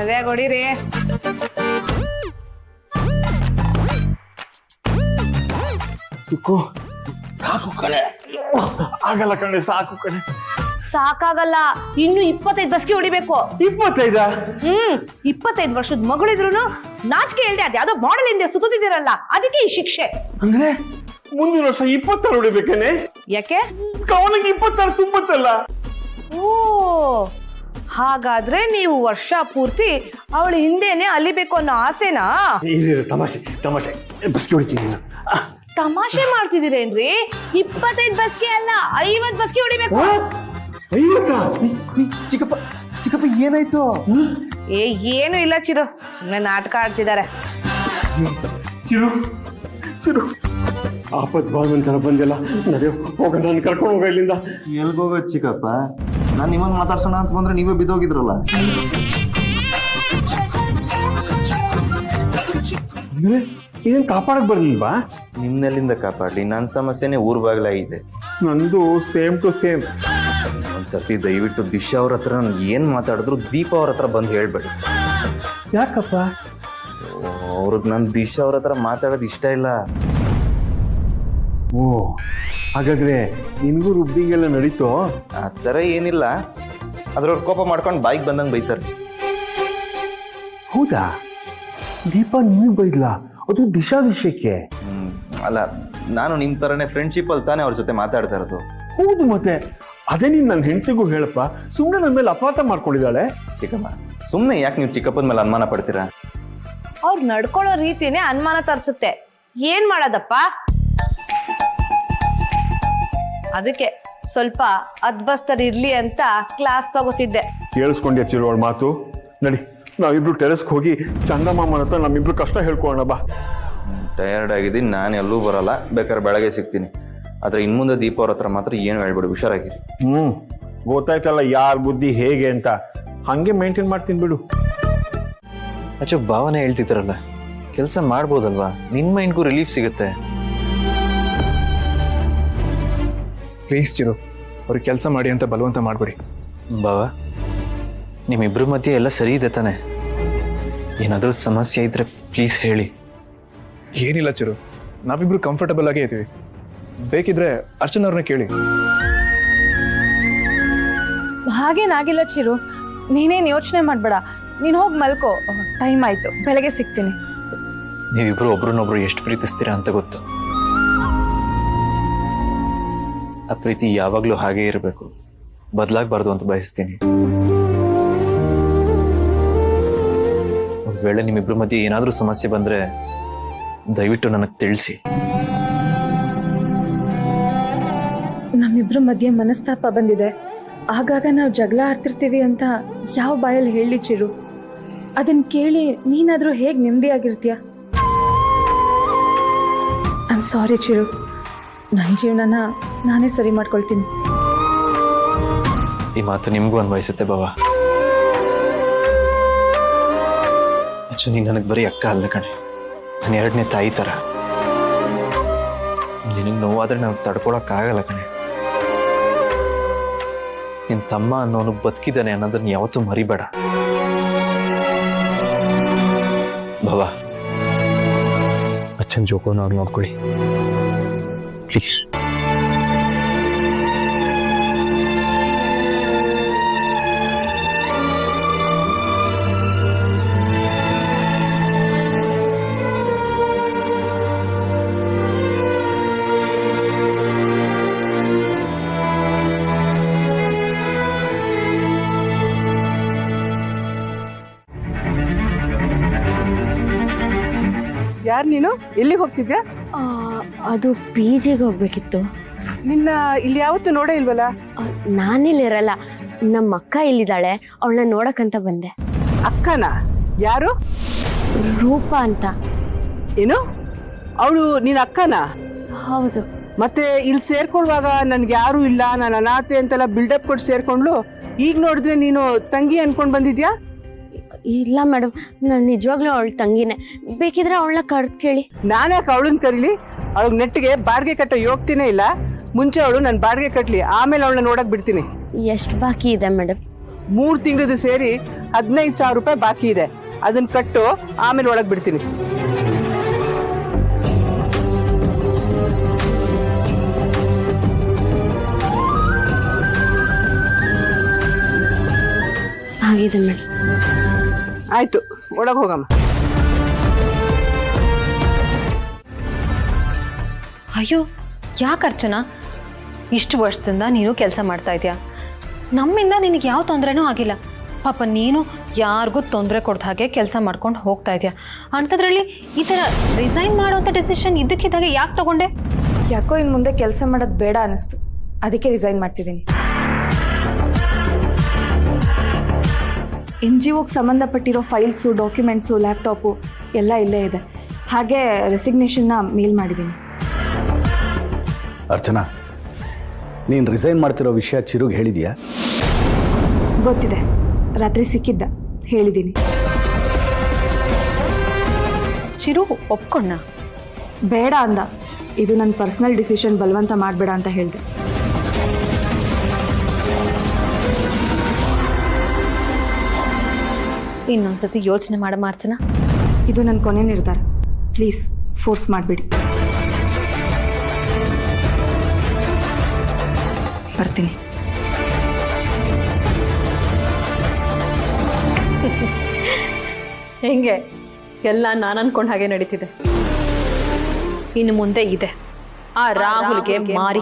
ಸರಿಯಾಗಿ ಹೊಡೀರಿ. ಸಾಕು ಕಣೆ, ಆಗಲ್ಲ ಕಣೆ, ಸಾಕು ಕಣೆ. ಸಾಕಾಗಲ್ಲ, ಇನ್ನು 25 ಬಸ್ಗೆ ಹೊಡಿಬೇಕು. 25? 25 ವರ್ಷದ ಮಗಳಿದ್ರು ನಾಚಿಕೆ ಇಲ್ದೆ ಅದ್ ಯಾವ್ದೋ ಮಾಡೆಲ್ ಇಂದ ಸುತ್ತಿದಿರಲ್ಲ, ಅದಕ್ಕೆ ಈ ಶಿಕ್ಷೆ. ಅಂದ್ರೆ ಮುಂದಿನ ವರ್ಷ 26 ಹೊಡಿಬೇಕೇನೆ? ಯಾಕೆ? ಅವನಿಗೆ 26 ತುಂಬತ್ತಲ್ಲ. ಓ, ಹಾಗಾದ್ರೆ ನೀವು ವರ್ಷ ಪೂರ್ತಿ ಅವಳ ಹಿಂದೆನೆ ಅಲಿಬೇಕು ಅನ್ನೋ ಆಸೆನಾ? ತಮಾಷೆ ತಮಾಷೆ, ಬಸ್ಗೆ ಹೊಡಿತೀನಿ ನಾನು. ತಮಾಷೆ ಮಾಡ್ತಿದ್ದೀರೇನ್ರಿ? 25 ಬಸ್ಗೆ ಅಲ್ಲ, 50 ಬಸ್ಗೆ ಹೊಡಿಬೇಕು. 50? ಚಿಕ್ಕಪ್ಪ ಚಿಕ್ಕಪ್ಪ ಏನಾಯ್ತು? ಏನು ಇಲ್ಲ ಚಿರು, ಸುಮ್ಮನೆ ನಾಟಕ ಆಡ್ತಿದ್ದಾರೆ. ಚಿರು ಚಿರು, ಆಪತ್ ಭಾಗವಂತರ ಬಂದಿಲ್ಲ, ನಡೆಯೋ ಹೋಗ, ನಾನು ಕರ್ಕೊಂಡು ಹೋಗ ಇಲ್ಲಿಂದ. ಎಲ್ಗೋಗೋ ಚಿಕ್ಕಪ್ಪ? ನಾನು ನಿಮ್ಮನ್ನ ಮಾತಾಡ್ಸೋಣ ಅಂತ ಬಂದ್ರೆ ನೀವೇ ಬಿದ್ದೋಗಿದ್ರಲ್ಲ. ಅಂದ್ರೆ ಇದನ್ ಕಾಪಾಡಕ್ ಬರ್ಲಿಲ್ವಾ? ನಿಮ್ನೆಲ್ಲಿಂದ ಕಾಪಾಡ್ಲಿ? ನನ್ನ ಸಮಸ್ಯೆನೇ ಊರ್ ಬಾಗ್ಲಾಗಿದೆ. ನಂದು ಸೇಮ್ ಟು ಸೇಮ್. ಒಂದ್ಸರ್ತಿ ದಯವಿಟ್ಟು ದಿಶಾ ಅವ್ರ ಹತ್ರ ನಾನು ಏನ್ ಮಾತಾಡಿದ್ರು ದೀಪ ಅವ್ರ ಹತ್ರ ಬಂದು ಹೇಳ್ಬೇಡಿ. ಯಾಕಪ್ಪ? ಅವ್ರಿಗೆ ನನ್ ದಿಶಾ ಅವ್ರ ಹತ್ರ ಮಾತಾಡೋದು ಇಷ್ಟ ಇಲ್ಲ. ಓ, ಹಾಗಾದ್ರೆ ನಿನ್ಗೂ ರುಬ್ಬಿಂಗ್ ಎಲ್ಲ ನಡೀತೋ? ಆ ಥರ ಏನಿಲ್ಲ, ಅದ್ರವ್ರ ಕೋಪ ಮಾಡ್ಕೊಂಡು ಬಾಯಿಗೆ ಬಂದಂಗೆ ಬೈತಾರೆ. ಹೌದಾ? ದೀಪ ನಿನಗ್ ಬೈದ್ಲಾ? ಅದು ದಿಶಾ ವಿಷಯಕ್ಕೆ? ಅಲ್ಲ, ನಾನು ನಿಮ್ ತರನೇ ಫ್ರೆಂಡ್ಶಿಪ್ ಅಲ್ಲಿ ತಾನೇ ಅವ್ರ ಜೊತೆ ಮಾತಾಡ್ತಾ ಇರೋದು. ಹೌದು, ಮತ್ತೆ ಅದೇ ನೀನ್ ನನ್ನ ಹೆಂಡತಿಗೂ ಹೇಳಪ್ಪ. ಸುಮ್ಮನೆ ನನ್ನ ಮೇಲೆ ಅಪಾರ್ಥ ಮಾಡ್ಕೊಂಡಿದ್ದಾಳೆ. ಚಿಕ್ಕಮ್ಮ, ಸುಮ್ಮನೆ ಯಾಕೆ ನೀವು ಚಿಕ್ಕಪ್ಪನ ಮೇಲೆ ಅನುಮಾನ ಪಡ್ತೀರಾ? ಅವ್ರು ನಡ್ಕೊಳ್ಳೋ ರೀತಿನೇ ಅನುಮಾನ ತರಿಸುತ್ತೆ. ಏನ್ ಮಾಡೋದಪ್ಪ? ಅದಕ್ಕೆ ಸ್ವಲ್ಪ ಅದ್ಬಸ್ತರ್ ಇರ್ಲಿ ಅಂತ ಕ್ಲಾಸ್ ತಗೋತಿದ್ದೆ. ಕೇಳಿಸ್ಕೊಂಡ್ಯ ಚಿರು ಅವಳ ಮಾತು? ನಡಿ, ನಾವಿಬ್ರು ಟೆರೆಸ್ಗೆ ಹೋಗಿ ಚಂದಮಾಮನ ಹತ್ರ ನಮ್ಮಿಬ್ರು ಕಷ್ಟ ಹೇಳ್ಕೊಳ್ಳೋಣ ಬಾ. ಟಯರ್ಡ್ ಆಗಿದ್ದೀನಿ, ನಾನು ಎಲ್ಲೂ ಬರಲ್ಲ, ಬೇಕಾದ್ರೆ ಬೆಳಗ್ಗೆ ಸಿಗ್ತೀನಿ. ಆದ್ರೆ ಇನ್ಮುಂದೆ ದೀಪ ಅವ್ರ ಹತ್ರ ಮಾತ್ರ ಏನು ಹೇಳ್ಬಿಡಿ, ಹುಷಾರಾಗಿರಿ. ಗೊತ್ತಾಯ್ತಲ್ಲ ಯಾರ ಬುದ್ಧಿ ಹೇಗೆ ಅಂತ, ಹಂಗೆ ಮೇಂಟೈನ್ ಮಾಡ್ತೀನಿ ಬಿಡು. ಅಚ್ಚು, ಭಾವನೆ ಹೇಳ್ತಿದ್ರಲ್ಲ, ಕೆಲಸ ಮಾಡ್ಬೋದಲ್ವಾ? ನಿನ್ ಮೈಂಡ್ಗೂ ರಿಲೀಫ್ ಸಿಗುತ್ತೆ. ಪ್ಲೀಸ್ ಚಿರು, ಅವ್ರಿಗೆ ಕೆಲಸ ಮಾಡಿ ಅಂತ ಬಲವಂತ ಮಾಡ್ಬಿಡಿ. ಭಾವ, ನಿಮ್ಮಿಬ್ರ ಮಧ್ಯೆ ಎಲ್ಲ ಸರಿ ಇದೆ ತಾನೆ? ಏನಾದರೂ ಸಮಸ್ಯೆ ಇದ್ರೆ ಪ್ಲೀಸ್ ಹೇಳಿ. ಏನಿಲ್ಲ ಚಿರು, ನಾವಿಬ್ರು ಕಂಫರ್ಟಬಲ್ ಆಗೇ ಇದ್ದೀವಿ. ಬೇಕಿದ್ರೆ ಅರ್ಚನಾ ಅವ್ರನ್ನ ಕೇಳಿ. ಹಾಗೇನಾಗಿಲ್ಲ ಚಿರು, ನೀನೇನು ಯೋಚನೆ ಮಾಡ್ಬೇಡ. ನೀನು ಹೋಗಿ ಮಲ್ಕೋ, ಟೈಮ್ ಆಯ್ತು, ಬೆಳಗ್ಗೆ ಸಿಗ್ತೀನಿ. ನೀವಿಬ್ರು ಒಬ್ರನ್ನೊಬ್ರು ಎಷ್ಟು ಪ್ರೀತಿಸ್ತೀರಾ ಅಂತ ಗೊತ್ತು. ಆ ಪ್ರೀತಿ ಯಾವಾಗ್ಲೂ ಹಾಗೇ ಇರಬೇಕು, ಬದಲಾಗಬಾರ್ದು ಅಂತ ಬಯಸ್ತೀನಿ. ಒಂದ್ ವೇಳೆ ನಿಮ್ಮಿಬ್ರ ಮಧ್ಯೆ ಏನಾದ್ರೂ ಸಮಸ್ಯೆ ಬಂದ್ರೆ ದಯವಿಟ್ಟು ನನಗೆ ತಿಳಿಸಿ. ನಮ್ಮಿಬ್ರ ಮಧ್ಯೆ ಮನಸ್ತಾಪ ಬಂದಿದೆ. ಆಗಾಗ ನಾವು ಜಗಳ ಆಡ್ತಿರ್ತೀವಿ ಅಂತ ಯಾವ ಬಾಯಲ್ಲಿ ಹೇಳಿ ಚಿರು? ಅದನ್ನ ಕೇಳಿ ನೀನಾದ್ರೂ ಹೇಗ್ ನೆಮ್ಮದಿಯಾಗಿರ್ತೀಯ? ಐ ಆಮ್ ಸಾರಿ ಚಿರು, ನನ್ನ ಜೀವನನ ನಾನೇ ಸರಿ ಮಾಡ್ಕೊಳ್ತೀನಿ. ಈ ಮಾತು ನಿಮ್ಗೂ ಅನ್ವಯಿಸುತ್ತೆ ಬಾವ. ಅಚ್ಚು, ನೀನ್ ನನಗೆ ಬರೀ ಅಕ್ಕ ಅಲ್ಲ ಕಣೆ, ನನ್ನ ಎರಡನೇ ತಾಯಿ ತರ. ನಿನಗೆ ನೋವಾದ್ರೆ ನಾವು ತಡ್ಕೊಳಕ್ಕಾಗಲ್ಲ ಕಣೆ. ನಿನ್ ತಮ್ಮ ಅನ್ನೋನು ಬದುಕಿದ್ದಾನೆ ಅನ್ನೋದನ್ನ ಯಾವತ್ತೂ ಮರಿಬೇಡ ಭವ. ಅಚ್ಚನ್ ಜೋಕೋನ ಅವ್ರು ನೋಡ್ಕೊಳ್ಳಿ ಪ್ಲೀಸ್. ಯಾರು ನೀನು? ಎಲ್ಲಿಗೆ ಹೋಗ್ತಿದ್ಯಾ? ಅದು PGಗೆ ಹೋಗ್ಬೇಕಿತ್ತು. ನಿನ್ನ ಇಲ್ಲಿ ಯಾವತ್ತೂ ನೋಡೇ ಇಲ್ವಲ್ಲ? ನಾನಿಲ್ಲಿರಲ್ಲ, ನಮ್ಮ ಅಕ್ಕ ಇಲ್ಲಿದ್ದಾಳೆ, ಅವಳನ್ನ ನೋಡಕ್ಕಂತ ಬಂದೆ. ಅಕ್ಕನ? ಯಾರು? ರೂಪ ಅಂತ. ಏನು, ಅವಳು ನಿನ್ನ ಅಕ್ಕನ? ಹೌದು. ಮತ್ತೆ ಇಲ್ಲಿ ಸೇರ್ಕೊಳ್ಳುವಾಗ ನನ್ಗೆ ಯಾರು ಇಲ್ಲ, ನಾನು ಅನಾಥೆ ಅಂತೆಲ್ಲ ಬಿಲ್ಡಪ್ ಕೊಟ್ಟು ಸೇರ್ಕೊಂಡ್ಲು. ಈಗ ನೋಡಿದ್ರೆ ನೀನು ತಂಗಿ ಅನ್ಕೊಂಡ್ ಬಂದಿದ್ಯಾ? ಇಲ್ಲ ಮೇಡಮ್, ನಾನು ನಿಜವಾಗ್ಲೂ ಅವಳ ತಂಗಿನೇ. ಬೇಕಿದ್ರೆ ಅವಳನ್ನ ಕರೆದು ಕೇಳಿ. ನಾನ್ಯಾಕೆ ಅವಳನ್ನ ಕರೀಲಿ? ಅವಳಿಗೆ ನೆಟ್ಟಿಗೆ ಬಾಡಿಗೆ ಕಟ್ಟೋ ಯೋಗ್ತಿನೇ ಇಲ್ಲ. ಮುಂಚೆ ಅವಳು ನನ್ನ ಬಾಡಿಗೆ ಕಟ್ಲಿ, ಆಮೇಲೆ ಅವಳನ್ನ ನೋಡಕ್ ಬಿಡ್ತೀನಿ. ಎಷ್ಟು ಬಾಕಿ ಇದೆ ಮೇಡಮ್? 3 ತಿಂಗಳದ್ದು ಸೇರಿ 15,000 ರೂಪಾಯಿ ಬಾಕಿ ಇದೆ. ಅದನ್ನ ಕಟ್ಟು, ಆಮೇಲೆ ಒಳಗೆ ಬಿಡ್ತೀನಿ. ಆಗಿದೆ ಮೇಡಮ್. ಆಯ್ತು, ಒಳಗೆ ಹೋಗಮ್ಮ. ಅಯ್ಯೋ, ಯಾಕೆ ಅರ್ಚನಾ, ಇಷ್ಟು ವರ್ಷದಿಂದ ನೀನು ಕೆಲಸ ಮಾಡ್ತಾ ಇದೆಯಾ, ನಮ್ಮಿಂದ ನಿನಗೆ ಯಾವ ತೊಂದರೆನೂ ಆಗಿಲ್ಲ. ಪಾಪ ನೀನು ಯಾರಿಗೂ ತೊಂದರೆ ಕೊಡ್ದ ಹಾಗೆ ಕೆಲಸ ಮಾಡ್ಕೊಂಡು ಹೋಗ್ತಾ ಇದೆಯಾ. ಅಂಥದ್ರಲ್ಲಿ ಈ ಥರ ರಿಸೈನ್ ಮಾಡೋಂಥ ಡೆಸಿಷನ್ ಇದ್ದಕ್ಕಿದ್ದಾಗೆ ಯಾಕೆ ತಗೊಂಡೆ? ಯಾಕೋ ಇನ್ನು ಮುಂದೆ ಕೆಲಸ ಮಾಡೋದು ಬೇಡ ಅನ್ನಿಸ್ತು, ಅದಕ್ಕೆ ರಿಸೈನ್ ಮಾಡ್ತಿದ್ದೀನಿ. NGOಗೆ ಸಂಬಂಧಪಟ್ಟಿರೋ ಫೈಲ್ಸು, ಡಾಕ್ಯುಮೆಂಟ್ಸು, ಲ್ಯಾಪ್ಟಾಪು ಎಲ್ಲ ಇಲ್ಲೇ ಇದೆ. ಹಾಗೆ ರೆಸಿಗ್ನೇಷನ್ನ ಮೇಲ್ ಮಾಡಿದ್ದೀನಿ. ಅರ್ಚನಾ, ನೀನು ರಿಸೈನ್ ಮಾಡ್ತಿರೋ ವಿಷಯ ಚಿರುಗೆ ಹೇಳಿದೀಯಾ? ಗೊತ್ತಿದೆ, ರಾತ್ರಿ ಸಿಕ್ಕಿದ್ದ, ಹೇಳಿದ್ದೀನಿ. ಚಿರು ಒಪ್ಕೊಂಡ? ಬೇಡ ಅಂದ. ಇದು ನನ್ನ ಪರ್ಸನಲ್ ಡಿಸಿಷನ್, ಬಲವಂತ ಮಾಡಬೇಡ ಅಂತ ಹೇಳಿದೆ. ಇನ್ನೊಂದ್ಸತಿ ಯೋಚನೆ ಮಾಡಮ್ಮ ಅರ್ಚನಾ. ಇದು ನನ್ನ ಕೊನೆ ನಿರ್ಧಾರ, ಪ್ಲೀಸ್ ಫೋರ್ಸ್ ಮಾಡಬೇಡಿ. ಬರ್ತೀನಿ. ಹೆಂಗೆ ಎಲ್ಲ ನಾನು ಅನ್ಕೊಂಡ ಹಾಗೆ ನಡೀತಿದೆ. ಇನ್ನು ಮುಂದೆ ಇದೆ ಆ ರಾಹುಲ್ಗೆ ಮಾರಿ.